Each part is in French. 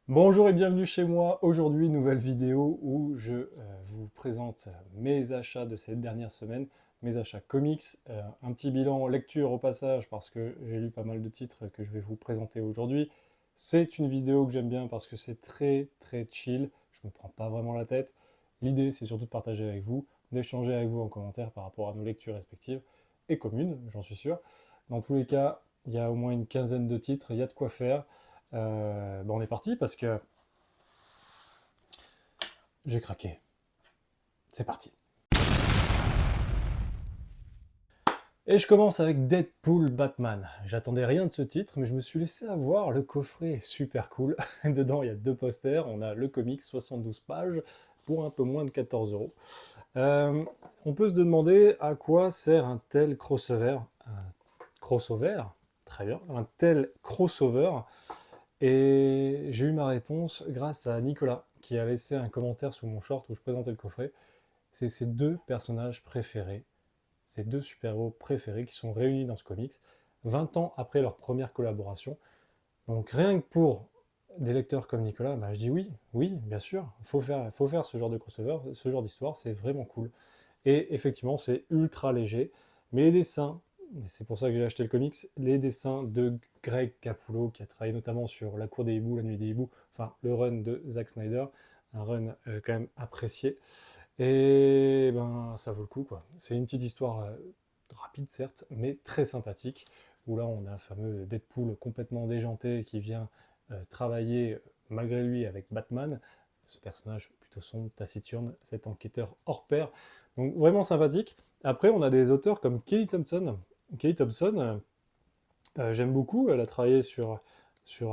Bonjour et bienvenue chez moi. Aujourd'hui, nouvelle vidéo où je vous présente mes achats de cette dernière semaine, mes achats comics, un petit bilan lecture au passage parce que j'ai lu pas mal de titres que je vais vous présenter aujourd'hui. C'est une vidéo que j'aime bien parce que c'est très très chill, je me prends pas vraiment la tête. L'idée, c'est surtout de partager avec vous, d'échanger avec vous en commentaire par rapport à nos lectures respectives et communes, j'en suis sûr. Dans tous les cas, il y a au moins une quinzaine de titres, il y a de quoi faire. On est parti parce que j'ai craqué. C'est parti. Et je commence avec Deadpool Batman. J'attendais rien de ce titre, mais je me suis laissé avoir. Le coffret est super cool. Dedans, il y a deux posters. On a le comics, 72 pages, pour un peu moins de 14 euros. On peut se demander à quoi sert un tel crossover. Crossover, très bien. Un tel crossover. Et j'ai eu ma réponse grâce à Nicolas, qui a laissé un commentaire sous mon short où je présentais le coffret. C'est ses deux personnages préférés, ces deux super-héros préférés qui sont réunis dans ce comics, 20 ans après leur première collaboration. Donc rien que pour des lecteurs comme Nicolas, bah, je dis oui, oui, bien sûr, faut faire ce genre de crossover, ce genre d'histoire, c'est vraiment cool. Et effectivement, c'est ultra léger, mais les dessins, et c'est pour ça que j'ai acheté le comics, les dessins de Greg Capullo, qui a travaillé notamment sur La Cour des Hiboux, La Nuit des Hiboux, enfin le run de Zack Snyder, un run quand même apprécié. Et ben, ça vaut le coup, quoi. C'est une petite histoire rapide, certes, mais très sympathique, où là, on a un fameux Deadpool complètement déjanté qui vient travailler malgré lui avec Batman, ce personnage plutôt sombre, taciturne, cet enquêteur hors pair. Donc, vraiment sympathique. Après, on a des auteurs comme Kelly Thompson. Kelly Thompson, j'aime beaucoup, elle a travaillé sur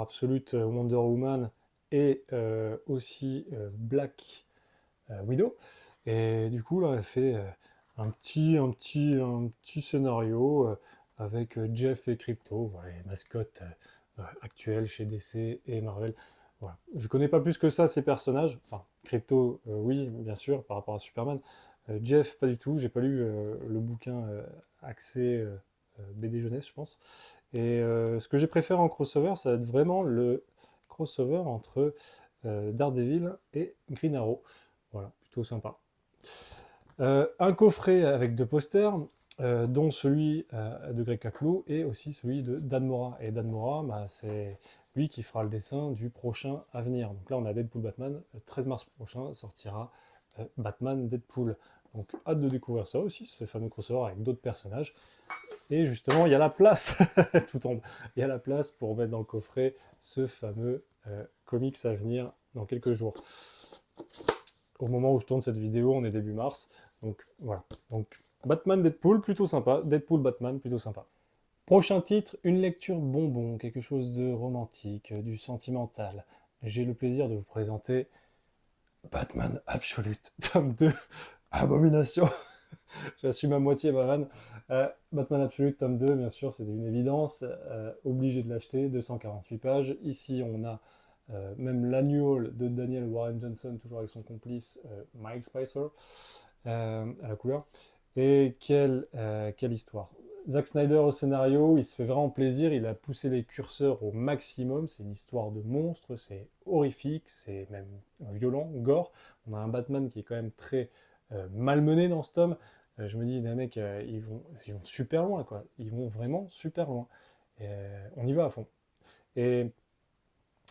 Absolute Wonder Woman et aussi Black Widow. Et du coup, là, elle fait un petit scénario avec Jeff et Crypto, voilà, les mascottes actuelles chez DC et Marvel. Voilà. Je connais pas plus que ça ces personnages. Enfin, Crypto, oui, bien sûr, par rapport à Superman. Jeff, pas du tout. J'ai pas lu le bouquin axé BD jeunesse, je pense. Et ce que j'ai préféré en crossover, ça va être vraiment le crossover entre Daredevil et Green Arrow. Voilà, plutôt sympa. Un coffret avec deux posters, dont celui de Greg Capullo et aussi celui de Dan Mora. Et Dan Mora, bah, c'est lui qui fera le dessin du prochain à venir. Donc là, on a Deadpool Batman. Le 13 mars prochain sortira Batman Deadpool. Donc hâte de découvrir ça aussi, ce fameux crossover avec d'autres personnages. Et justement, il y a la place, tout tombe, il y a la place pour mettre dans le coffret ce fameux comics à venir dans quelques jours. Au moment où je tourne cette vidéo, on est début mars. Donc voilà. Donc Batman, Deadpool, plutôt sympa. Deadpool, Batman, plutôt sympa. Prochain titre, une lecture bonbon, quelque chose de romantique, du sentimental. J'ai le plaisir de vous présenter Batman Absolute, tome 2, Abomination. J'assume à moitié ma vanne. Batman Absolute, tome 2, bien sûr, c'était une évidence. Obligé de l'acheter, 248 pages. Ici, on a même l'annual de Daniel Warren Johnson, toujours avec son complice Mike Spicer, à la couleur. Et quelle histoire. Zack Snyder au scénario, il se fait vraiment plaisir, il a poussé les curseurs au maximum, c'est une histoire de monstre, c'est horrifique, c'est même violent, gore. On a un Batman qui est quand même très malmené dans ce tome. Je me dis, les mecs, ils vont super loin, quoi. Ils vont vraiment super loin. Et, on y va à fond. Et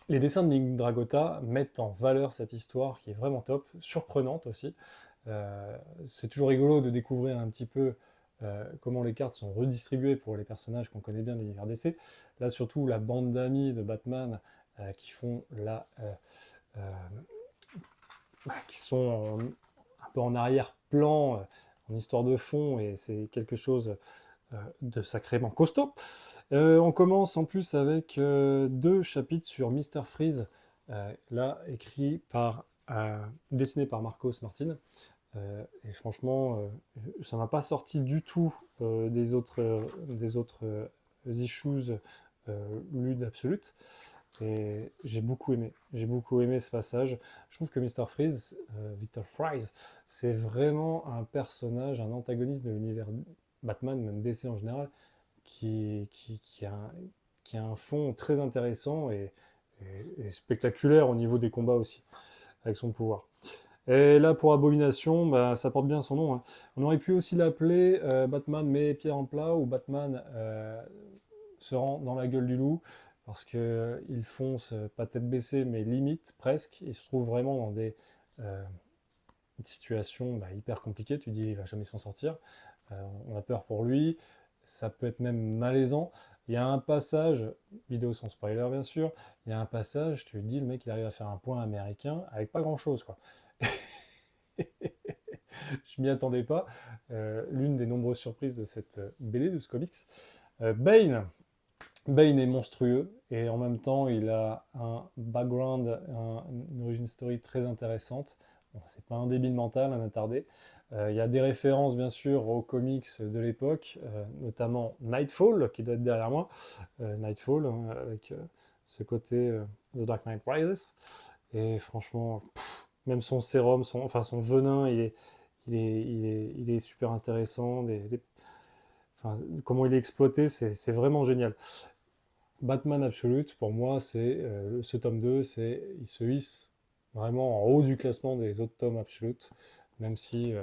les dessins de Nick Dragota mettent en valeur cette histoire qui est vraiment top, surprenante aussi. C'est toujours rigolo de découvrir un petit peu comment les cartes sont redistribuées pour les personnages qu'on connaît bien de l'univers DC. Là, surtout, la bande d'amis de Batman qui font euh, qui sont un peu en arrière-plan, en histoire de fond, et c'est quelque chose de sacrément costaud. On commence en plus avec deux chapitres sur Mr. Freeze, là écrit dessiné par Marcos Martin. Et franchement, ça m'a pas sorti du tout des autres issues lus d'Absolute. Et j'ai beaucoup aimé ce passage. Je trouve que Mr. Freeze, Victor Fries, c'est vraiment un personnage, un antagoniste de l'univers Batman, même DC en général, qui a un fond très intéressant et et spectaculaire au niveau des combats aussi, avec son pouvoir. Et là, pour Abomination, bah, ça porte bien son nom, hein. On aurait pu aussi l'appeler Batman met pied en plat ou Batman se rend dans la gueule du loup parce que il fonce pas tête baissée mais limite presque. Il se trouve vraiment dans des situations bah, hyper compliquées. Tu dis il va jamais s'en sortir. On a peur pour lui. Ça peut être même malaisant. Il y a un passage, vidéo sans spoiler bien sûr, il y a un passage, tu te dis le mec il arrive à faire un point américain avec pas grand chose quoi. Je m'y attendais pas. L'une des nombreuses surprises de cette BD, de ce comics. Bane. Bane est monstrueux et en même temps il a un background, une origin story très intéressante. Bon, c'est pas un débile mental, un attardé. Il y a des références bien sûr aux comics de l'époque, notamment Nightfall qui doit être derrière moi. Nightfall hein, avec ce côté The Dark Knight Rises. Et franchement, même son sérum, enfin son venin, il est super intéressant. Enfin, comment il est exploité, c'est vraiment génial. Batman Absolute, pour moi, c'est ce tome 2, il se hisse vraiment en haut du classement des autres tomes Absolute, même si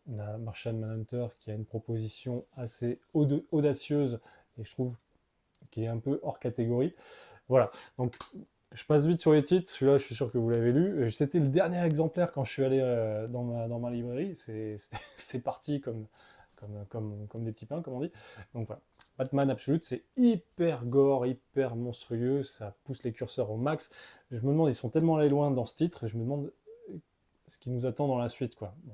on a Martian Manhunter qui a une proposition assez audacieuse et je trouve qu'il est un peu hors catégorie. Voilà, donc je passe vite sur les titres, celui-là je suis sûr que vous l'avez lu. C'était le dernier exemplaire quand je suis allé dans ma librairie, c'est parti comme des petits pains, comme on dit. Donc voilà, Batman Absolute, c'est hyper gore, hyper monstrueux, ça pousse les curseurs au max. Je me demande, ils sont tellement allés loin dans ce titre, je me demande ce qui nous attend dans la suite, quoi. Bon,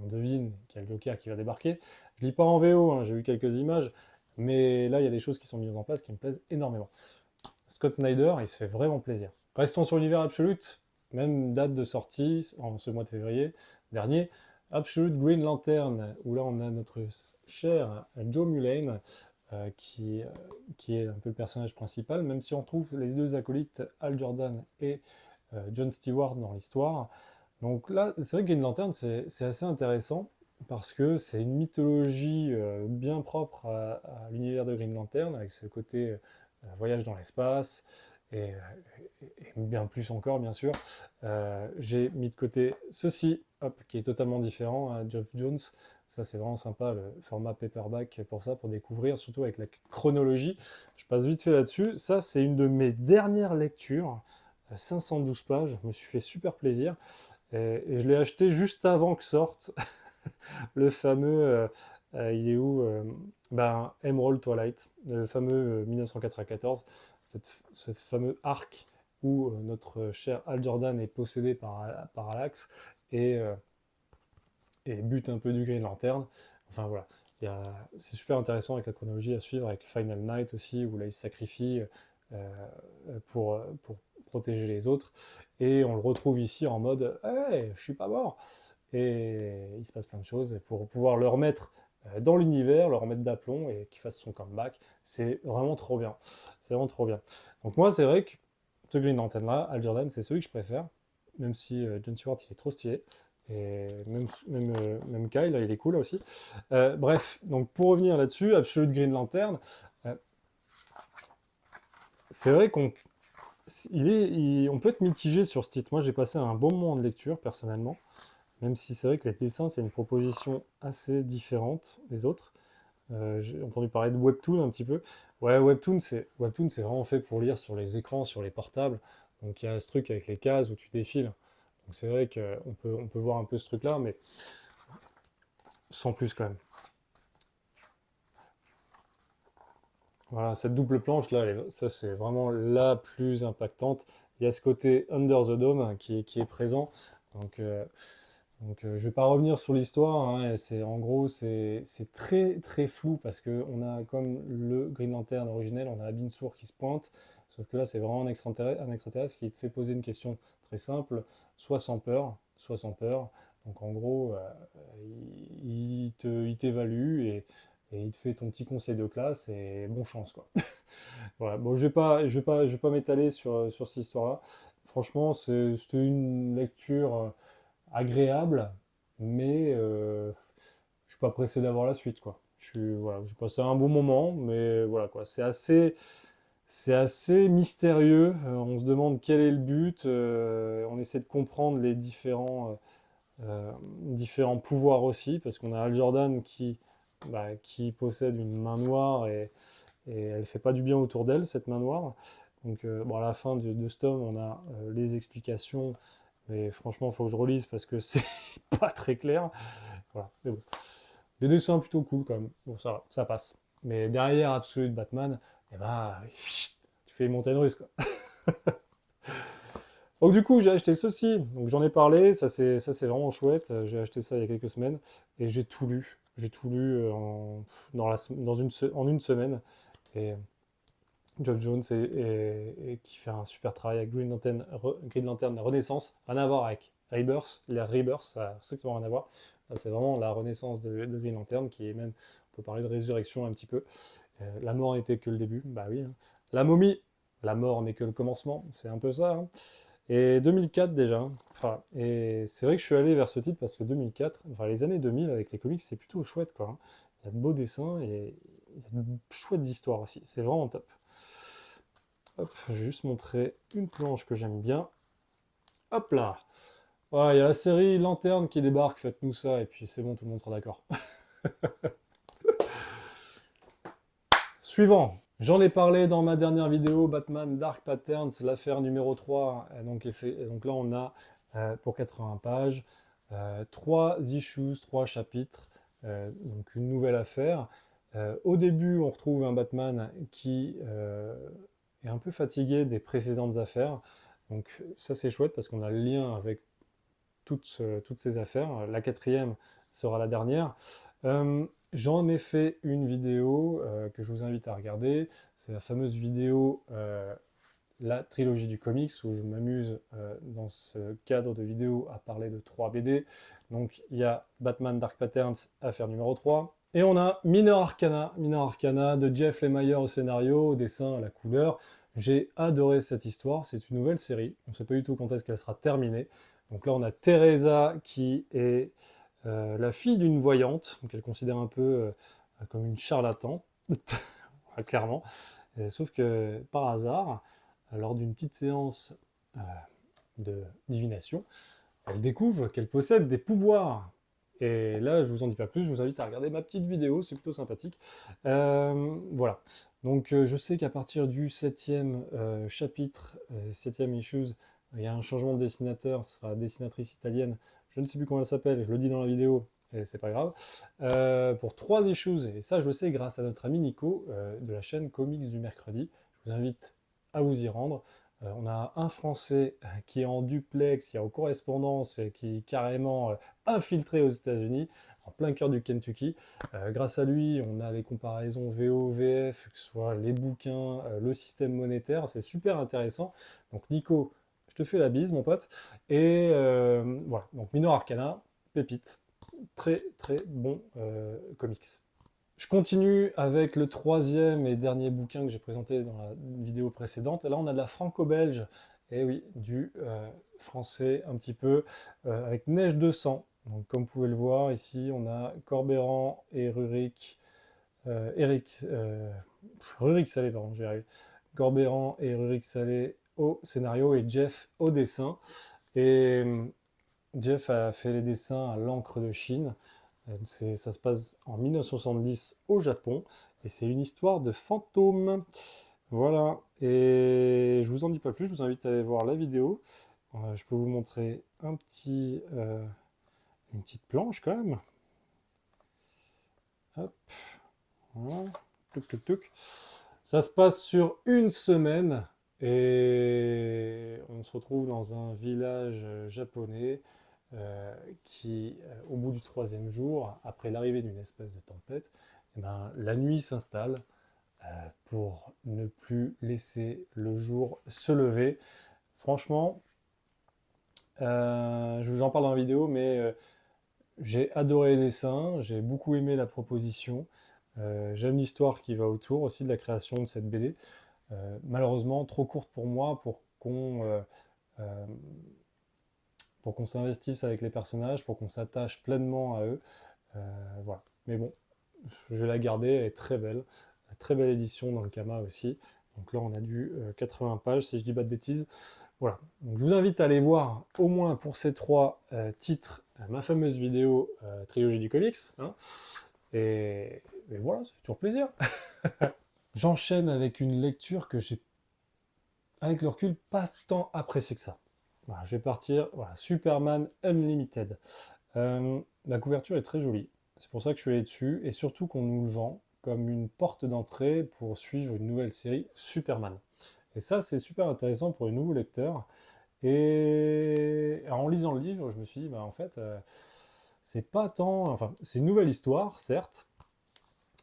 on devine qu'il y a le Joker qui va débarquer. Je lis pas en VO, hein, j'ai vu quelques images, mais là il y a des choses qui sont mises en place qui me plaisent énormément. Scott Snyder, il se fait vraiment plaisir. Restons sur l'univers Absolute, même date de sortie, en ce mois de février dernier, Absolute Green Lantern, où là on a notre cher Joe Mulane, qui est un peu le personnage principal, même si on trouve les deux acolytes Hal Jordan et John Stewart dans l'histoire. Donc là, c'est vrai que Green Lantern, c'est assez intéressant, parce que c'est une mythologie bien propre à l'univers de Green Lantern, avec ce côté voyage dans l'espace, et, et bien plus encore, bien sûr. J'ai mis de côté ceci, hop, qui est totalement différent, à Geoff Jones. Ça, c'est vraiment sympa, le format paperback pour ça, pour découvrir, surtout avec la chronologie. Je passe vite fait là-dessus. Ça, c'est une de mes dernières lectures, 512 pages. Je me suis fait super plaisir. Et je l'ai acheté juste avant que sorte le fameux, il est où ben, Emerald Twilight, le fameux 1994, ce fameux arc où notre cher Hal Jordan est possédé par Alax et, euh, et bute un peu du Green Lantern. Enfin voilà, c'est super intéressant avec la chronologie à suivre, avec Final Night aussi, où là il se sacrifie pour protéger les autres. Et on le retrouve ici en mode hey, je suis pas mort! Et il se passe plein de choses. Et pour pouvoir le remettre dans l'univers, le remettre d'aplomb et qu'il fasse son comeback, c'est vraiment trop bien. C'est vraiment trop bien. Donc moi, c'est vrai que ce Green Lantern là, Al Jordan, c'est celui que je préfère, même si John Stewart il est trop stylé. Et même Kyle, là, il est cool là aussi. Bref, donc pour revenir là-dessus, Absolute Green Lantern, euh, c'est vrai on peut être mitigé sur ce titre. Moi, j'ai passé un bon moment de lecture, personnellement. Même si c'est vrai que les dessins, c'est une proposition assez différente des autres. J'ai entendu parler de Webtoon un petit peu. Ouais, Webtoon, c'est vraiment fait pour lire sur les écrans, sur les portables. Donc il y a ce truc avec les cases où tu défiles. Donc c'est vrai on peut voir un peu ce truc-là, mais sans plus quand même. Voilà, cette double planche là, ça c'est vraiment la plus impactante. Il y a ce côté Under the Dome hein, qui est présent. Donc je vais pas revenir sur l'histoire, hein, et en gros, c'est très très flou parce que on a comme le Green Lantern originel, on a Abin Sur qui se pointe, sauf que là, c'est vraiment un extraterrestre qui te fait poser une question très simple, soit sans peur, soit sans peur. Donc en gros, il t'évalue et il te fait ton petit conseil de classe et bonne chance quoi. Voilà. Bon, je vais pas m'étaler sur cette histoire-là. Franchement, c'était une lecture agréable, mais je suis pas pressé d'avoir la suite, quoi. Voilà, j'ai passé un bon moment, mais voilà, quoi. C'est assez. C'est assez mystérieux, on se demande quel est le but, on essaie de comprendre les différents pouvoirs aussi, parce qu'on a Hal Jordan qui possède une main noire et elle fait pas du bien autour d'elle, cette main noire. Donc bon, à la fin de ce tome, on a les explications, mais franchement, il faut que je relise parce que c'est pas très clair. Voilà, mais bon. Les dessins plutôt cool quand même, bon ça passe. Mais derrière Absolute Batman, eh ben, tu fais monter une russe quoi. Donc du coup, j'ai acheté ceci. Donc j'en ai parlé, ça c'est vraiment chouette. J'ai acheté ça il y a quelques semaines et j'ai tout lu. J'ai tout lu en une semaine. Et Geoff Jones et qui fait un super travail avec Green Lantern Renaissance. Rien à voir avec Rebirth. Les Rebirth, ça n'a strictement rien à voir. Là, c'est vraiment la renaissance de Green Lantern qui est même, on peut parler de résurrection un petit peu. La mort n'était que le début, bah oui, hein. La momie, la mort n'est que le commencement, c'est un peu ça, hein. Et 2004 déjà, hein. Enfin, et c'est vrai que je suis allé vers ce titre parce que 2004, enfin les années 2000 avec les comics, c'est plutôt chouette quoi, hein. Il y a de beaux dessins et il y a de chouettes histoires aussi, c'est vraiment top. Hop, je vais juste montrer une planche que j'aime bien. Hop là. Voilà, il y a la série Lanterne qui débarque, faites-nous ça, et puis c'est bon, tout le monde sera d'accord. Suivant. J'en ai parlé dans ma dernière vidéo, Batman Dark Patterns, l'affaire numéro 3. Donc là, on a, pour 80 pages, 3 issues, 3 chapitres, donc une nouvelle affaire. Au début, on retrouve un Batman qui est un peu fatigué des précédentes affaires. Donc ça, c'est chouette parce qu'on a le lien avec toutes ces affaires. La quatrième sera la dernière. J'en ai fait une vidéo que je vous invite à regarder. C'est la fameuse vidéo La trilogie du comics où je m'amuse dans ce cadre de vidéo à parler de 3 BD. Donc il y a Batman Dark Patterns, affaire numéro 3. Et on a Minor Arcana de Jeff Lemire au scénario, au dessin, à la couleur. J'ai adoré cette histoire, c'est une nouvelle série. On ne sait pas du tout quand est-ce qu'elle sera terminée. Donc là, on a Teresa qui est la fille d'une voyante, qu'elle considère un peu comme une charlatan, clairement. Sauf que par hasard, lors d'une petite séance euh, de divination, elle découvre qu'elle possède des pouvoirs. Et là, je vous en dis pas plus, je vous invite à regarder ma petite vidéo, c'est plutôt sympathique. Voilà. Donc je sais qu'à partir du 7e chapitre, 7e issues, il y a un changement de dessinateur, ce sera la dessinatrice italienne, je ne sais plus comment elle s'appelle, je le dis dans la vidéo, et c'est pas grave, pour 3 issues, et ça je le sais grâce à notre ami Nico de la chaîne Comics du mercredi, je vous invite à vous y rendre. On a un Français qui est en duplex, qui est en correspondance et qui est carrément infiltré aux États-Unis, en plein cœur du Kentucky. Grâce à lui, on a les comparaisons VO-VF, que ce soit les bouquins, le système monétaire, c'est super intéressant. Donc Nico, je te fais la bise, mon pote. Et voilà, donc Minor Arcana, pépite. Très très bon comics. Je continue avec le 3e et dernier bouquin que j'ai présenté dans la vidéo précédente. Et là, on a de la franco-belge, et oui, du français un petit peu, avec Neige de sang. Donc, comme vous pouvez le voir, ici, on a Corbéran et Rurik, Rurik Salé, pardon, j'y arrive. Corbéran et Rurik Salé au scénario et Jeff au dessin. Et Jeff a fait les dessins à l'encre de Chine. Ça se passe en 1970 au Japon et c'est une histoire de fantômes. Voilà, et je vous en dis pas plus, je vous invite à aller voir la vidéo. Je peux vous montrer une petite planche quand même. Hop, voilà, tuc, tuc, tuc. Ça se passe sur une semaine et on se retrouve dans un village japonais qui, au bout du 3e jour, après l'arrivée d'une espèce de tempête, eh ben, la nuit s'installe pour ne plus laisser le jour se lever. Franchement, je vous en parle dans la vidéo, mais j'ai adoré les dessins, j'ai beaucoup aimé la proposition. J'aime l'histoire qui va autour aussi de la création de cette BD. Malheureusement, trop courte pour moi euh, pour qu'on s'investisse avec les personnages, pour qu'on s'attache pleinement à eux. Voilà. Mais bon, je vais la garder, elle est très belle. Très belle édition dans le Kama aussi. Donc là, on a du 80 pages, si je dis pas de bêtises. Voilà. Donc, je vous invite à aller voir, au moins pour ces 3 titres, ma fameuse vidéo Trilogie du comics. Hein. Et voilà, ça fait toujours plaisir. J'enchaîne avec une lecture que j'ai, avec le recul, pas tant apprécié que ça. Voilà, je vais partir. Voilà, Superman Unlimited. La couverture est très jolie. C'est pour ça que je suis allé dessus. Et surtout qu'on nous le vend comme une porte d'entrée pour suivre une nouvelle série Superman. Et ça, c'est super intéressant pour les nouveaux lecteurs. Et en lisant le livre, je me suis dit, bah, en fait, c'est pas tant. Enfin, c'est une nouvelle histoire, certes,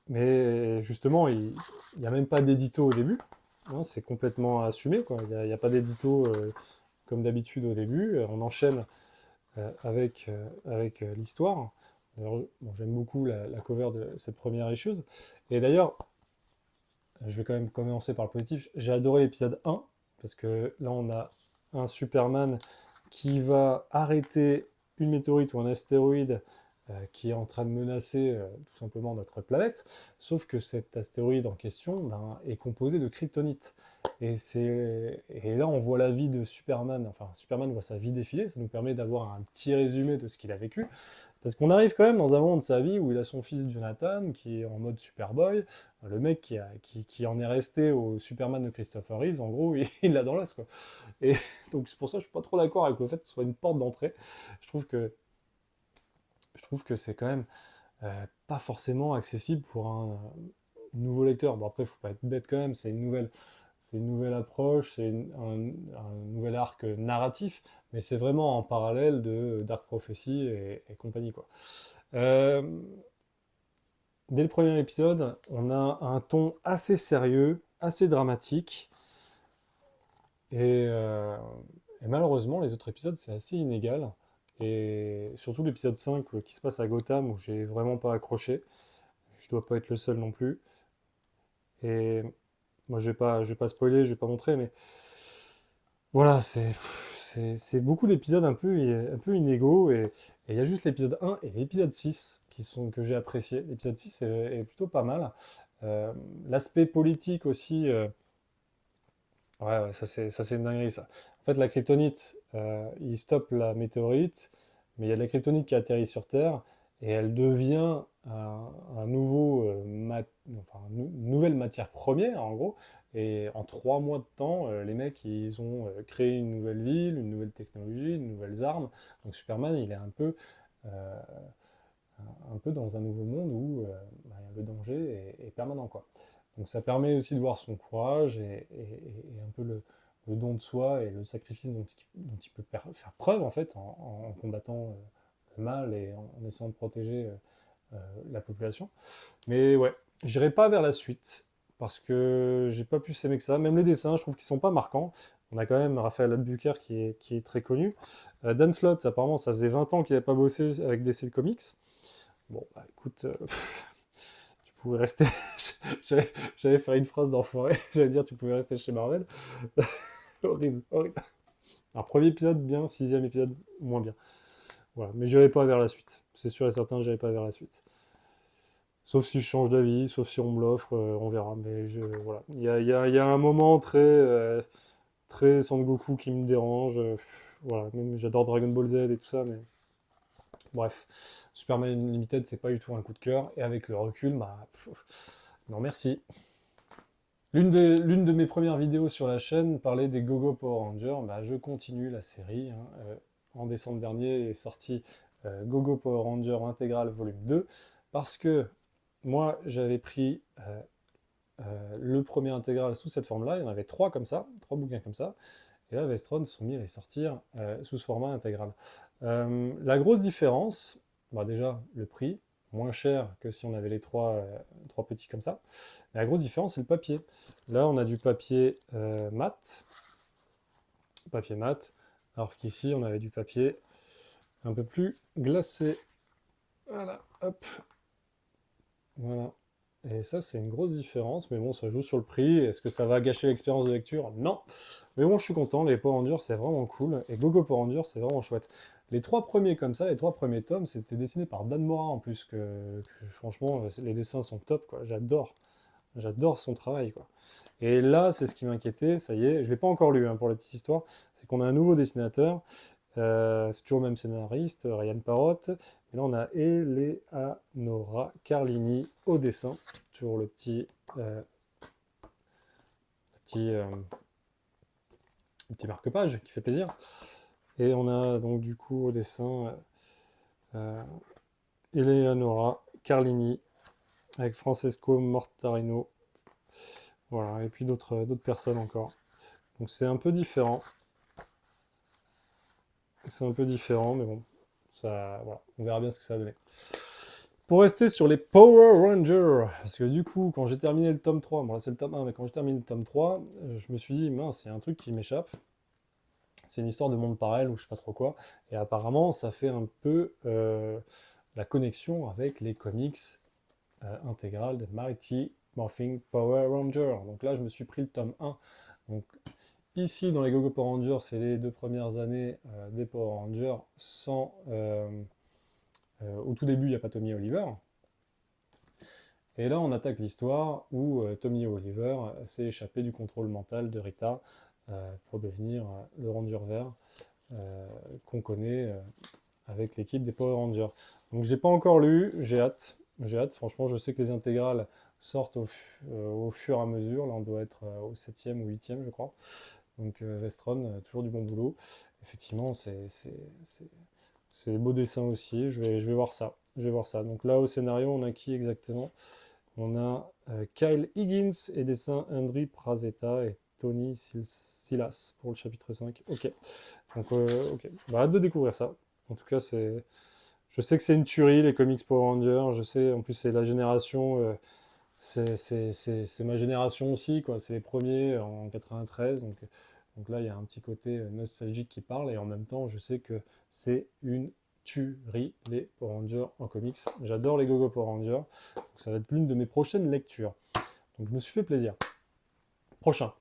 mais justement, il n'y a même pas d'édito au début. Hein, c'est complètement assumé, quoi. Il n'y a pas d'édito comme d'habitude au début. On enchaîne avec l'histoire. Bon, j'aime beaucoup la cover de cette première issue. Et d'ailleurs, je vais quand même commencer par le positif. J'ai adoré l'épisode 1, parce que là, on a un Superman qui va arrêter une météorite ou un astéroïde qui est en train de menacer tout simplement notre planète. Sauf que cet astéroïde en question est composé de kryptonite. Et là, on voit la vie de Superman. Enfin, Superman voit sa vie défiler. Ça nous permet d'avoir un petit résumé de ce qu'il a vécu. Parce qu'on arrive quand même dans un moment de sa vie où il a son fils Jonathan qui est en mode Superboy, le mec qui en est resté au Superman de Christopher Reeves, en gros, il l'a dans l'os, quoi. Et donc c'est pour ça que je suis pas trop d'accord avec le fait que ce soit une porte d'entrée. Je trouve que, je trouve que c'est quand même pas forcément accessible pour un nouveau lecteur. Bon après, faut pas être bête quand même, c'est une nouvelle approche, un nouvel arc narratif, mais c'est vraiment en parallèle de Dark Prophecy et compagnie, quoi. Euh, Dès le premier épisode, on a un ton assez sérieux, assez dramatique, et, euh, et malheureusement, les autres épisodes, c'est assez inégal, et surtout l'épisode 5 qui se passe à Gotham, où j'ai vraiment pas accroché, je dois pas être le seul non plus, et moi je vais pas spoiler, je vais pas montrer, mais voilà, c'est beaucoup d'épisodes un peu inégaux, et il y a juste l'épisode 1 et l'épisode 6 que j'ai apprécié. L'épisode 6 est plutôt pas mal. Euh, L'aspect politique aussi, ouais, ça c'est une dinguerie ça. En fait, la kryptonite, il stoppe la météorite, mais il y a de la kryptonite qui atterrit sur Terre et elle devient un nouveau, enfin, une nouvelle matière première en gros. Et en 3 mois de temps, les mecs ils ont créé une nouvelle ville, une nouvelle technologie, de nouvelles armes. Donc Superman, il est euh, un peu dans un nouveau monde où le danger est permanent, quoi. Donc ça permet aussi de voir son courage et un peu le don de soi et le sacrifice dont il peut faire preuve en fait en combattant le mal et en essayant de protéger la population. Mais ouais, j'irai pas vers la suite parce que j'ai pas plus aimé que ça. Même les dessins, je trouve qu'ils sont pas marquants. On a quand même Raphaël Albuquerque qui est très connu. Dan Slott, apparemment, ça faisait 20 ans qu'il n'avait pas bossé avec DC Comics. Bon, bah écoute, tu pouvais rester. J'allais faire une phrase d'enfoiré. J'allais dire tu pouvais rester chez Marvel. Horrible, horrible. Alors, premier épisode, bien. 6e épisode, moins bien. Voilà, mais j'irai pas vers la suite. C'est sûr et certain, j'irai pas vers la suite. Sauf si je change d'avis, sauf si on me l'offre, on verra. Mais voilà. Il y a un moment très Son Goku qui me dérange. Voilà, même j'adore Dragon Ball Z et tout ça, mais bref. Superman Unlimited, c'est pas du tout un coup de cœur. Et avec le recul, bah, non merci. L'une de mes premières vidéos sur la chaîne parlait des Go-Go Power Rangers. Bah, je continue la série. Hein. En décembre dernier est sorti Go-Go Power Rangers Intégral Volume 2 parce que moi j'avais pris le premier intégral sous cette forme-là. Il y en avait 3 comme ça, 3 bouquins comme ça. Et là, Vestron se sont mis à les sortir sous ce format intégral. La grosse différence, bah déjà le prix, moins cher que si on avait les 3 petits comme ça. Mais la grosse différence, c'est le papier. Là, on a du papier mat, alors qu'ici, on avait du papier un peu plus glacé. Voilà, hop, voilà. Et ça, c'est une grosse différence, mais bon, ça joue sur le prix. Est-ce que ça va gâcher l'expérience de lecture? Non. Mais bon, je suis content, les Power Rangers, c'est vraiment cool. Et Gogo Power Rangers, c'est vraiment chouette. Les 3 premiers comme ça, les 3 premiers tomes, c'était dessiné par Dan Mora en plus, franchement, les dessins sont top, quoi. J'adore. J'adore son travail, quoi. Et là, c'est ce qui m'inquiétait, ça y est, je ne l'ai pas encore lu, hein, pour la petite histoire, c'est qu'on a un nouveau dessinateur, c'est toujours le même scénariste, Ryan Parrott, et là on a Eleanora Carlini au dessin, toujours petit, petit marque-page qui fait plaisir. Et on a donc du coup au dessin euh, Eleanora Carlini avec Francesco Mortarino. Voilà, et puis d'autres personnes encore. Donc c'est un peu différent. C'est un peu différent, mais bon, ça, voilà, on verra bien ce que ça va donner. Pour rester sur les Power Rangers, parce que du coup, quand j'ai terminé le tome 3, bon là c'est le tome 1, mais quand j'ai terminé le tome 3, je me suis dit, mince, il y a un truc qui m'échappe. C'est une histoire de monde parallèle ou je sais pas trop quoi. Et apparemment, ça fait un peu la connexion avec les comics intégrales de Mighty Morphin Power Ranger. Donc là, je me suis pris le tome 1. Donc ici, dans les Go-Go Power Rangers, c'est les 2 premières années des Power Rangers sans... au tout début, il n'y a pas Tommy Oliver. Et là, on attaque l'histoire où Tommy Oliver s'est échappé du contrôle mental de Rita pour devenir le Ranger vert qu'on connaît avec l'équipe des Power Rangers. Donc j'ai pas encore lu, j'ai hâte, franchement je sais que les intégrales sortent au fur et à mesure, là on doit être au 7e ou 8e je crois, donc Vestron, toujours du bon boulot, effectivement c'est des beaux dessins aussi, je vais voir ça, donc là au scénario on a qui exactement? On a Kyle Higgins et dessin Andri Prazetta et Tony Silas pour le chapitre 5, ok. Donc, ok. Bah, hâte de découvrir ça. En tout cas, je sais que c'est une tuerie, les comics Power Rangers. Je sais, en plus, c'est la génération. C'est ma génération aussi, quoi. C'est les premiers en 93. Donc là, il y a un petit côté nostalgique qui parle. Et en même temps, je sais que c'est une tuerie, les Power Rangers en comics. J'adore les Go-Go Power Rangers. Donc ça va être l'une de mes prochaines lectures. Donc je me suis fait plaisir. Prochain.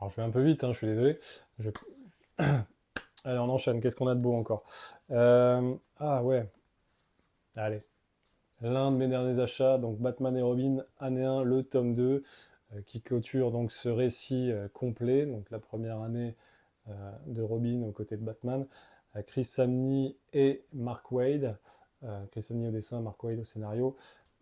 Alors je vais un peu vite, hein, je suis désolé. Je Allez, on enchaîne. Qu'est-ce qu'on a de beau encore? Ah ouais, allez. L'un de mes derniers achats, donc Batman et Robin, année 1, le tome 2, qui clôture donc ce récit complet. Donc la première année de Robin aux côtés de Batman. Chris Samney et Mark Waid. Chris Samney au dessin, Mark Waid au scénario.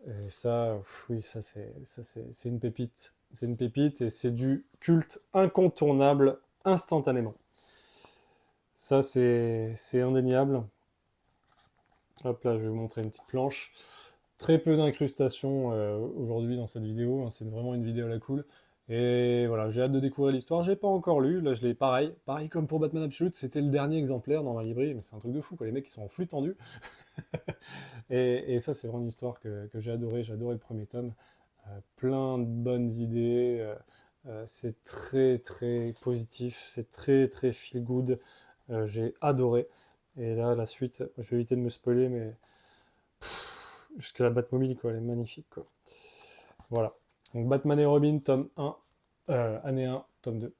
Et ça, oui, c'est une pépite. C'est une pépite et c'est du culte incontournable instantanément. Ça, c'est indéniable. Hop là, je vais vous montrer une petite planche. Très peu d'incrustations aujourd'hui dans cette vidéo, hein, c'est vraiment une vidéo à la cool. Et voilà, j'ai hâte de découvrir l'histoire. J'ai pas encore lu, là je l'ai pareil comme pour Batman Absolute, c'était le dernier exemplaire dans ma librairie, mais c'est un truc de fou, quoi. Les mecs ils sont en flux tendu. Et ça, c'est vraiment une histoire que j'ai adoré le premier tome. Plein de bonnes idées, c'est très très positif, c'est très très feel good. J'ai adoré. Et là, la suite, je vais éviter de me spoiler, mais jusque la Batmobile, quoi, elle est magnifique, quoi. Voilà. Donc Batman et Robin, tome 1, année 1, tome 2.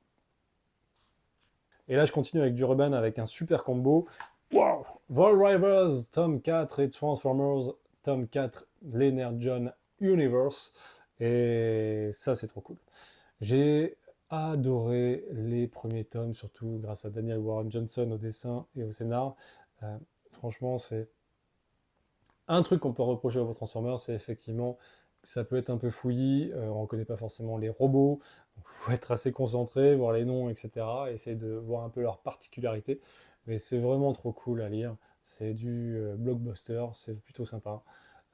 Et là, je continue avec du Urban avec un super combo. Wow! Vol Rivers, tome 4 et Transformers, tome 4, l'Energon Universe. Et ça, c'est trop cool. J'ai adoré les premiers tomes, surtout grâce à Daniel Warren Johnson au dessin et au scénar. Franchement, c'est un truc qu'on peut reprocher aux Transformers, c'est effectivement que ça peut être un peu fouillis, on ne reconnaît pas forcément les robots, il faut être assez concentré, voir les noms, etc. Essayer de voir un peu leurs particularités. Mais c'est vraiment trop cool à lire. C'est du blockbuster, c'est plutôt sympa.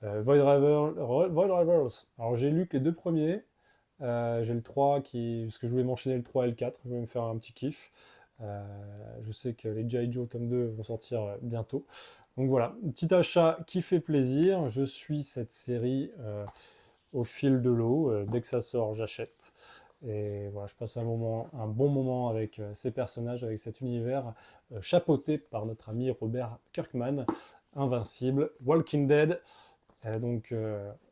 Void Rivers. Alors j'ai lu que les 2 premiers. J'ai le 3 parce que je voulais m'enchaîner le 3 et le 4. Je voulais me faire un petit kiff. Je sais que les G.I. Joe tome 2 vont sortir bientôt. Donc voilà, un petit achat qui fait plaisir. Je suis cette série au fil de l'eau. Dès que ça sort, j'achète. Et voilà, je passe un bon moment avec ces personnages, avec cet univers chapeauté par notre ami Robert Kirkman, Invincible, Walking Dead. Donc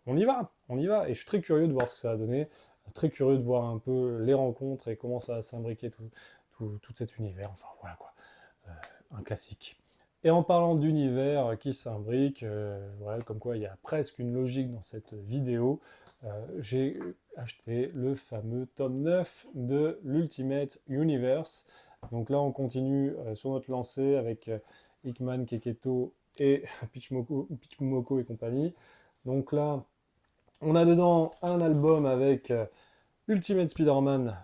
on y va, on y va. Et je suis très curieux de voir ce que ça va donner, très curieux de voir un peu les rencontres et comment ça va s'imbriquer tout cet univers. Enfin voilà quoi, un classique. Et en parlant d'univers qui s'imbrique, voilà, comme quoi il y a presque une logique dans cette vidéo, j'ai acheté le fameux tome 9 de l'Ultimate Universe. Donc là, on continue sur notre lancée avec Hickman, Keketo et Pichmoko et compagnie. Donc là, on a dedans un album avec Ultimate Spider-Man.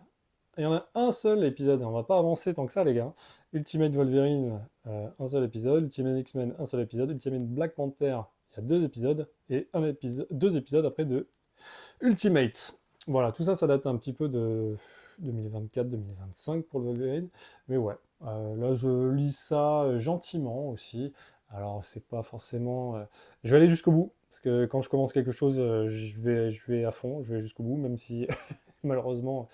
Il y en a un seul épisode, on va pas avancer tant que ça les gars. Ultimate Wolverine, un seul épisode. Ultimate X-Men, un seul épisode. Ultimate Black Panther, il y a 2 épisodes. Et deux épisodes après de Ultimates. Voilà, tout ça, ça date un petit peu de 2024-2025 pour le Wolverine. Mais ouais, là je lis ça gentiment aussi. Alors c'est pas forcément... Je vais aller jusqu'au bout. Parce que quand je commence quelque chose, je vais à fond, je vais jusqu'au bout, même si malheureusement...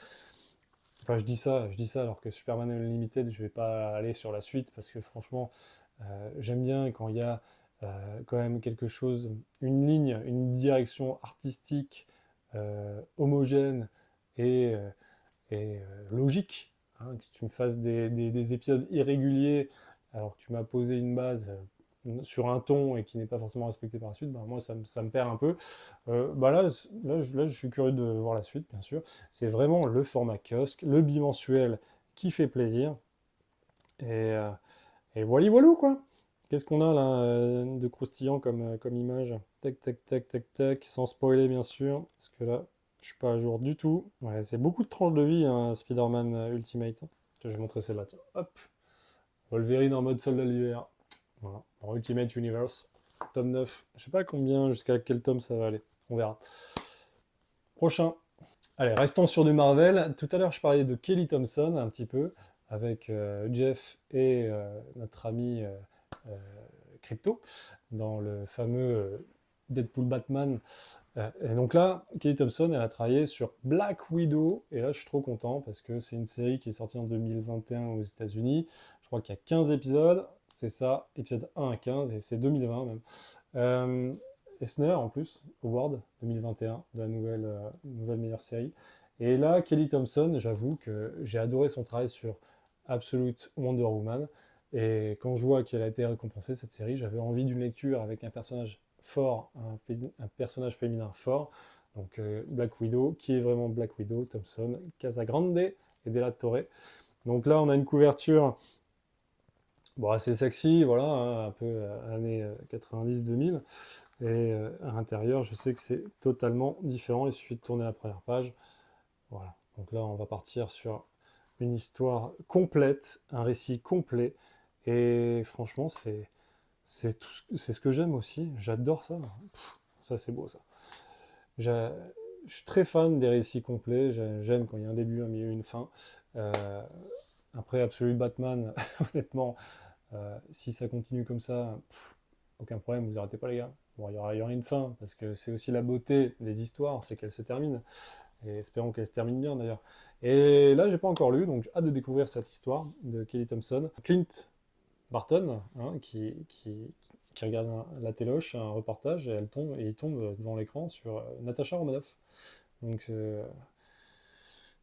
Enfin, je dis ça alors que Superman Unlimited, je vais pas aller sur la suite parce que franchement, j'aime bien quand il y a quand même quelque chose, une ligne, une direction artistique homogène et, logique. Hein, que tu me fasses des épisodes irréguliers alors que tu m'as posé une base sur un ton et qui n'est pas forcément respecté par la suite, bah, moi ça me perd un peu. Bah là, je suis curieux de voir la suite, bien sûr. C'est vraiment le format kiosque, le bimensuel qui fait plaisir. Et, euh, et voilà, voilà quoi. Qu'est-ce qu'on a là de croustillant comme image? Tac, tac, tac, tac, tac, sans spoiler bien sûr, parce que là, je suis pas à jour du tout. Ouais, c'est beaucoup de tranches de vie, hein, Spider-Man Ultimate. Je vais montrer celle-là, tiens. Hop, Wolverine en mode soldat d'hiver. Voilà, en Ultimate Universe, tome 9. Je sais pas combien, jusqu'à quel tome ça va aller. On verra. Prochain. Allez, restons sur du Marvel. Tout à l'heure, je parlais de Kelly Thompson un petit peu, avec Jeff et notre ami euh, Crypto, dans le fameux Deadpool Batman. Et donc là, Kelly Thompson, elle a travaillé sur Black Widow, et là, je suis trop content, parce que c'est une série qui est sortie en 2021 aux États-Unis. Je crois qu'il y a 15 épisodes, c'est ça, épisode 1 à 15, et c'est 2020 même. Euh, Eisner en plus, Award 2021 de la nouvelle meilleure série. Et là, Kelly Thompson, j'avoue que j'ai adoré son travail sur Absolute Wonder Woman. Et quand je vois qu'elle a été récompensée, cette série, j'avais envie d'une lecture avec un personnage fort, un personnage féminin fort. Donc Black Widow, qui est vraiment Black Widow, Thompson, Casagrande et Della Torre. Donc là, on a une couverture bon, assez sexy, voilà, hein, un peu années 90-2000. Et à l'intérieur, je sais que c'est totalement différent. Il suffit de tourner la première page. Voilà. Donc là, on va partir sur une histoire complète, un récit complet. Et franchement, c'est ce que j'aime aussi. J'adore ça. Pff, ça, c'est beau, ça. J'a- Je suis très fan des récits complets. J'aime quand il y a un début, un milieu, une fin. Euh, Après, Absolute Batman, honnêtement, si ça continue comme ça, aucun problème, vous arrêtez pas les gars. Bon, il y aura une fin, parce que c'est aussi la beauté des histoires, c'est qu'elles se terminent. Et espérons qu'elles se terminent bien d'ailleurs. Et là, j'ai pas encore lu, donc j'ai hâte de découvrir cette histoire de Kelly Thompson. Clint Barton, hein, qui regarde la téloche, un reportage, et il tombe devant l'écran sur Natasha Romanoff. Donc,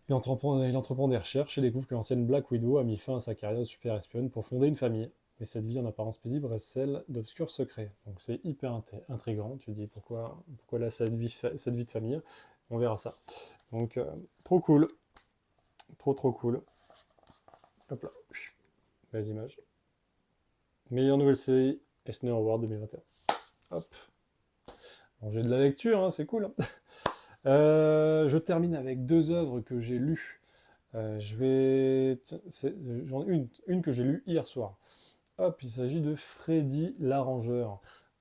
il entreprend des recherches et découvre que l'ancienne Black Widow a mis fin à sa carrière de super espionne pour fonder une famille. Mais cette vie en apparence paisible reste celle d'obscurs secrets. Donc c'est hyper intriguant. Tu te dis pourquoi elle a cette vie de famille. On verra ça. Donc trop cool. Trop cool. Hop là. Les images. Meilleure nouvelle série, Eisner Award 2021. Hop. Bon, j'ai de la lecture, hein, c'est cool. Hein. Je termine avec 2 œuvres que j'ai lues. Je vais. J'en ai une que j'ai lue hier soir. Hop, il s'agit de Freddy l'arrangeur.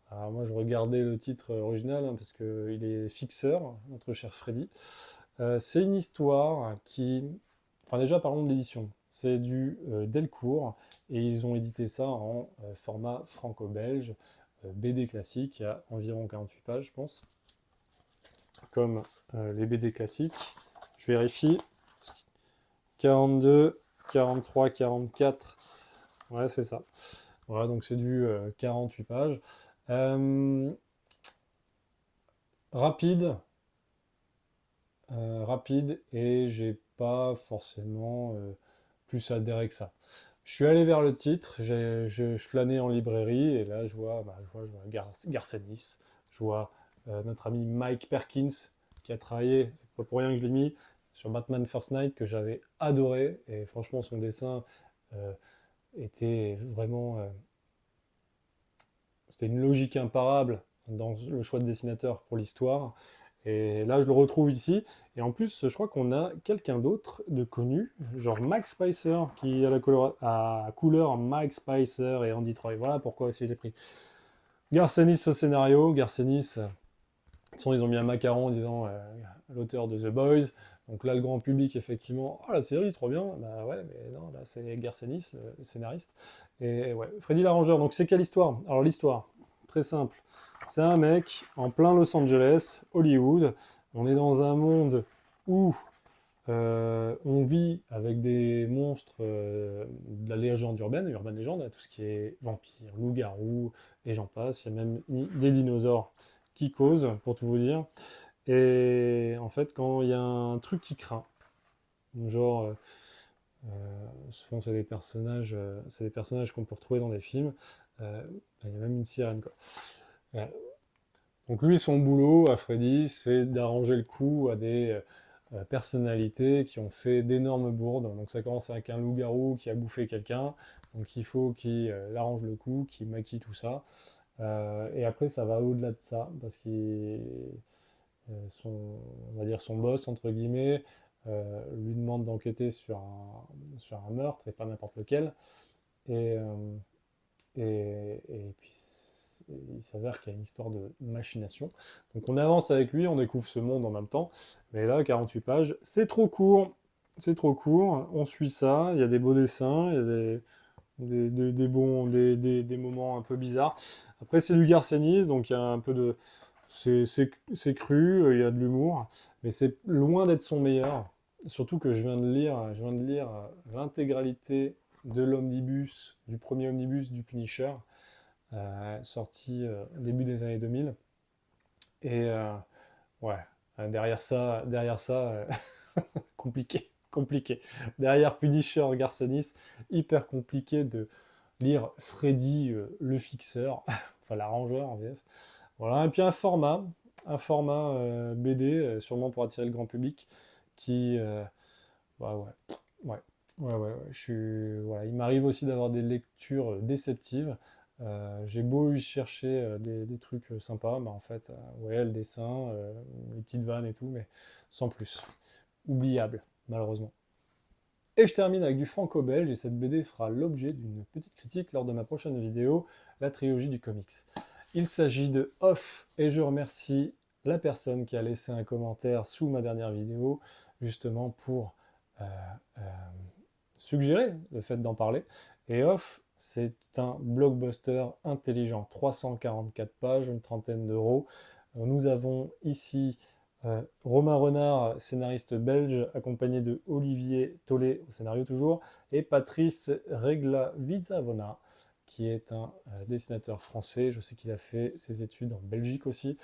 Alors moi je regardais le titre original hein, parce qu'il est fixeur, notre cher Freddy. C'est une histoire qui... Enfin déjà parlons de l'édition. C'est du Delcourt et ils ont édité ça en format franco-belge, BD classique, il y a environ 48 pages je pense, comme les BD classiques. Je vérifie. 42, 43, 44. Ouais c'est ça. Voilà, donc c'est du 48 pages. Euh, rapide, rapide, et j'ai pas forcément plus adhéré que ça. Je suis allé vers le titre, je flânais en librairie et là je vois Garcenis, je vois notre ami Mike Perkins qui a travaillé, c'est pas pour rien que je l'ai mis, sur Batman First Night que j'avais adoré et franchement son dessin euh, était vraiment, c'était une logique imparable dans le choix de dessinateur pour l'histoire. Et là, je le retrouve ici. Et en plus, je crois qu'on a quelqu'un d'autre de connu, genre Max Spicer, qui a la couleur Mike Spicer et Andy Troy. Voilà pourquoi aussi je l'ai pris. Garcenis au scénario. Garcenis, ils ont mis un macaron en disant l'auteur de The Boys. Donc là, le grand public, effectivement, oh la série, trop bien. Bah ouais, mais non, là, c'est Garcenis, le scénariste. Et ouais, Freddy l'Arrangeur. Donc c'est quelle histoire? Alors l'histoire, très simple. C'est un mec en plein Los Angeles, Hollywood. On est dans un monde où on vit avec des monstres de la légende urbaine, urbaine légende, tout ce qui est vampires, loups-garous, et j'en passe. Il y a même des dinosaures qui causent, pour tout vous dire. Et en fait, quand il y a un truc qui craint, genre, souvent c'est des personnages qu'on peut retrouver dans des films. Euh, il y a même une sirène, quoi. Euh, donc lui, son boulot à Freddy, c'est d'arranger le coup à des personnalités qui ont fait d'énormes bourdes. Donc ça commence avec un loup-garou qui a bouffé quelqu'un. Donc il faut qu'il arrange le coup, qu'il maquille tout ça. Et après, ça va au-delà de ça, parce qu'il son, on va dire son boss, entre guillemets, lui demande d'enquêter sur un meurtre, et pas n'importe lequel. Et, et puis, il s'avère qu'il y a une histoire de machination. Donc on avance avec lui, on découvre ce monde en même temps. Mais là, 48 pages, c'est trop court. C'est trop court, on suit ça, il y a des beaux dessins, il y a des moments un peu bizarres. Après, c'est du Garcenis, donc il y a un peu de, c'est cru, il y a de l'humour, mais c'est loin d'être son meilleur. Surtout que je viens de lire l'intégralité de l'omnibus, du premier omnibus du Punisher, sorti début des années 2000. Et ouais, derrière ça, compliqué, compliqué. Derrière Punisher, Garcenis, hyper compliqué de lire Freddy le fixeur, enfin l'arrangeur en VF. Voilà, et puis un format BD, sûrement pour attirer le grand public, qui, bah ouais, voilà. Il m'arrive aussi d'avoir des lectures déceptives. J'ai beau y chercher des trucs sympas, bah en fait, ouais, le dessin, les petites vannes et tout, mais sans plus. Oubliable, malheureusement. Et je termine avec du franco-belge, et cette BD fera l'objet d'une petite critique lors de ma prochaine vidéo, la trilogie du comics. Il s'agit de Off, et je remercie la personne qui a laissé un commentaire sous ma dernière vidéo, justement pour euh, euh, suggérer le fait d'en parler. Et Off, c'est un blockbuster intelligent, 344 pages, une trentaine d'euros. Nous avons ici Romain Renard, scénariste belge, accompagné de Olivier Tollet, au scénario toujours, et Patrice Regla-Vizavona, qui est un dessinateur français. Je sais qu'il a fait ses études en Belgique aussi.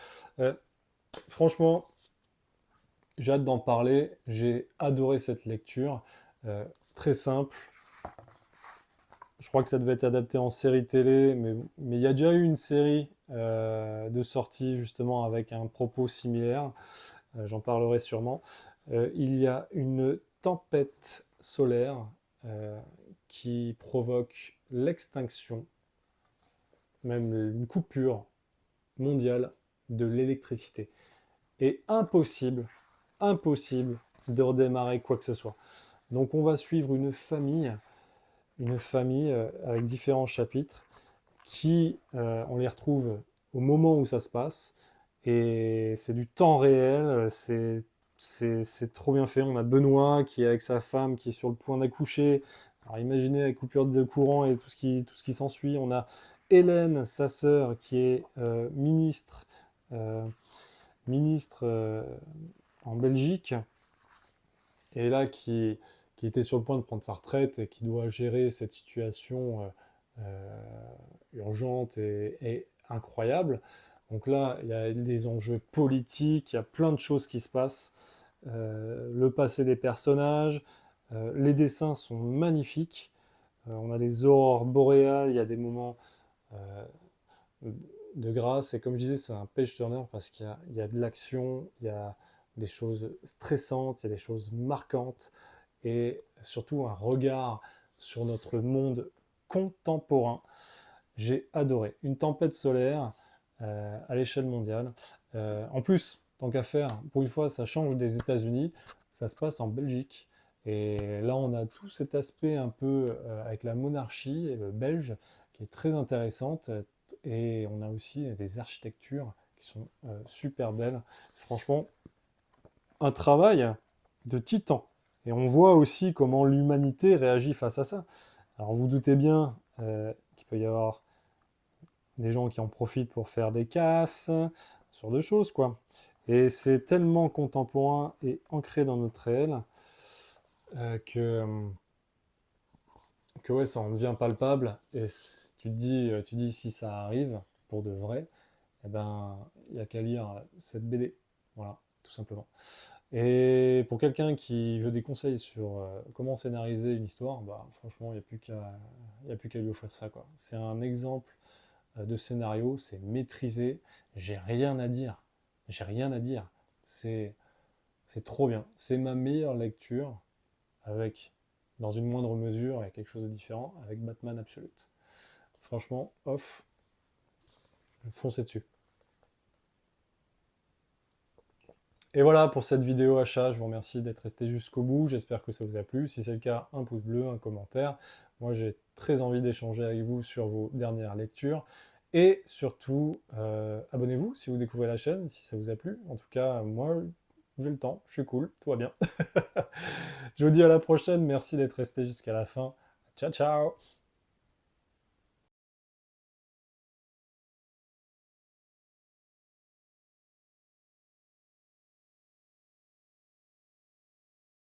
Franchement, j'ai hâte d'en parler. J'ai adoré cette lecture. Très simple. Je crois que ça devait être adapté en série télé, mais il y a déjà eu une série de sortie justement avec un propos similaire. J'en parlerai sûrement. Il y a une tempête solaire euh, qui provoque l'extinction, même une coupure mondiale de l'électricité. Et impossible de redémarrer quoi que ce soit. Donc on va suivre une famille avec différents chapitres qui, on les retrouve au moment où ça se passe, et c'est du temps réel, c'est trop bien fait. On a Benoît qui est avec sa femme qui est sur le point d'accoucher. Alors imaginez la coupure de courant et tout ce qui s'ensuit. On a Hélène, sa sœur, qui est euh, ministre en Belgique, et là qui était sur le point de prendre sa retraite et qui doit gérer cette situation urgente et incroyable. Donc là, il y a des enjeux politiques, il y a plein de choses qui se passent. Le passé des personnages, les dessins sont magnifiques. On a des aurores boréales, il y a des moments de grâce. Et comme je disais, c'est un page turner parce qu'il y a de l'action, il y a des choses stressantes, il y a des choses marquantes et surtout un regard sur notre monde contemporain. J'ai adoré. Une tempête solaire à l'échelle mondiale. En plus, tant qu'à faire, pour une fois, ça change des États-Unis. Ça se passe en Belgique. Et là, on a tout cet aspect un peu avec la monarchie belge qui est très intéressante. Et on a aussi des architectures qui sont super belles. Franchement, un travail de titan. Et on voit aussi comment l'humanité réagit face à ça. Alors vous doutez bien qu'il peut y avoir des gens qui en profitent pour faire des casses, ce genre de choses, quoi. Et c'est tellement contemporain et ancré dans notre réel que ouais, ça en devient palpable. Et tu dis si ça arrive pour de vrai, eh ben, il n'y a qu'à lire cette BD. Voilà, tout simplement. Et pour quelqu'un qui veut des conseils sur comment scénariser une histoire, bah, franchement, il n'y a plus qu'à lui offrir ça, quoi. C'est un exemple de scénario, c'est maîtrisé. J'ai rien à dire. J'ai rien à dire. C'est, c'est trop bien. C'est ma meilleure lecture avec, dans une moindre mesure, et quelque chose de différent, avec Batman Absolute. Franchement, off, foncez dessus. Et voilà pour cette vidéo achat, je vous remercie d'être resté jusqu'au bout, j'espère que ça vous a plu. Si c'est le cas, un pouce bleu, un commentaire. Moi j'ai très envie d'échanger avec vous sur vos dernières lectures. Et surtout, abonnez-vous si vous découvrez la chaîne, si ça vous a plu. En tout cas, moi j'ai le temps, je suis cool, tout va bien. Je vous dis à la prochaine, merci d'être resté jusqu'à la fin. Ciao ciao.